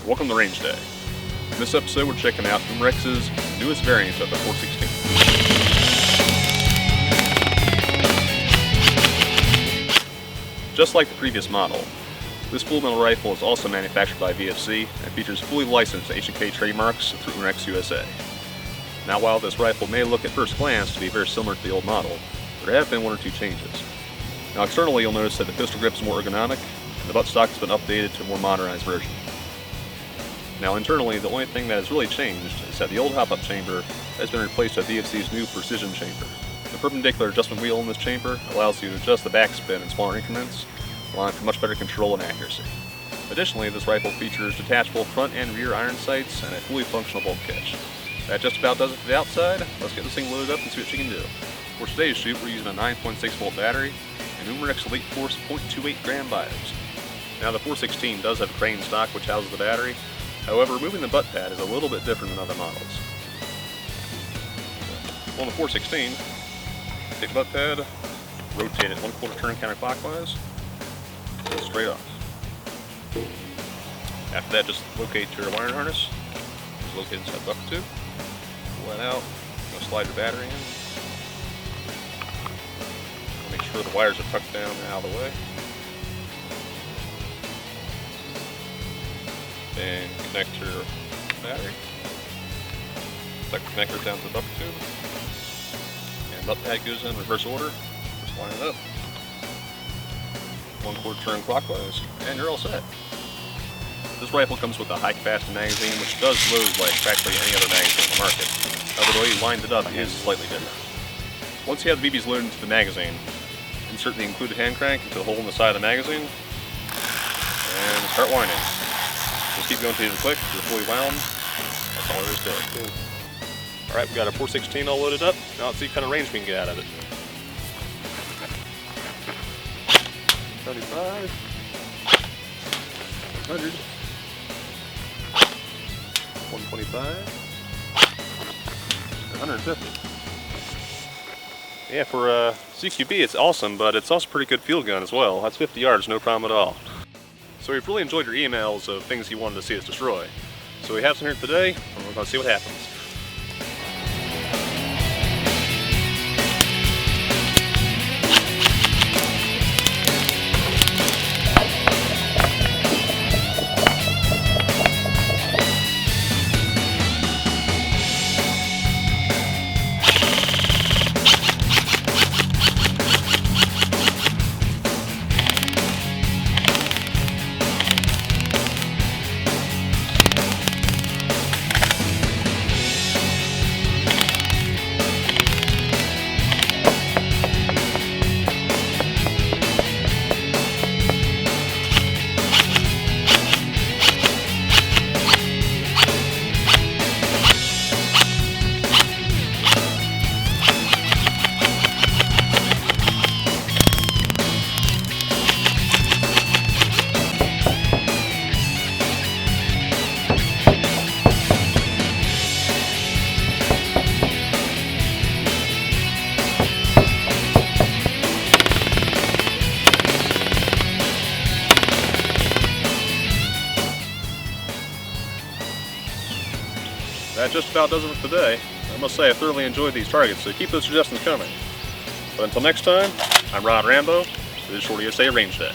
Welcome to Range Day. In this episode we're checking out Umarex's newest variant of the 416. Just like the previous model, this full metal rifle is also manufactured by VFC and features fully licensed HK trademarks through Umarex USA. Now while this rifle may look at first glance to be very similar to the old model, there have been one or two changes. Now externally you'll notice that the pistol grip is more ergonomic and the buttstock has been updated to a more modernized version. Now internally, the only thing that has really changed is that the old hop-up chamber has been replaced by VFC's new precision chamber. The perpendicular adjustment wheel in this chamber allows you to adjust the backspin in smaller increments, allowing for much better control and accuracy. Additionally, this rifle features detachable front and rear iron sights and a fully functional bolt catch. That just about does it for the outside. Let's get this thing loaded up and see what she can do. For today's shoot, we're using a 9.6 volt battery and Umarex Elite Force 0.28 gram bios. Now the 416 does have a crane stock which houses the battery. However, removing the butt pad is a little bit different than other models. On the 416, take the butt pad, rotate it 1/4 turn counterclockwise, and straight off. After that, just locate your wiring harness. It's located inside the buffer tube. Pull that out. You'll slide your battery in. Make sure the wires are tucked down and out of the way. And connect your battery. Tuck the connector down to the buffer tube. And butt pad goes in reverse order. Just line it up. 1/4 turn clockwise, and you're all set. This rifle comes with a high capacity magazine, which does load like practically any other magazine on the market. However, the way you lined it up is slightly different. Once you have the BBs loaded into the magazine, insert the included hand crank into the hole in the side of the magazine, and start winding. Just keep going until you click, you're fully wound. That's all there is to it. Alright, we've got our 416 all loaded up. Now let's see what kind of range we can get out of it. 75, 100, 125, 150. Yeah, for CQB it's awesome, but it's also a pretty good field gun as well. That's 50 yards, no problem at all. So we've really enjoyed your emails of things you wanted to see us destroy. So we have some here today, and we're going to see what happens. That just about does it for today. I must say I thoroughly enjoyed these targets, so keep those suggestions coming. But until next time, I'm Rod Rambo. This is Shorty USA Range Day.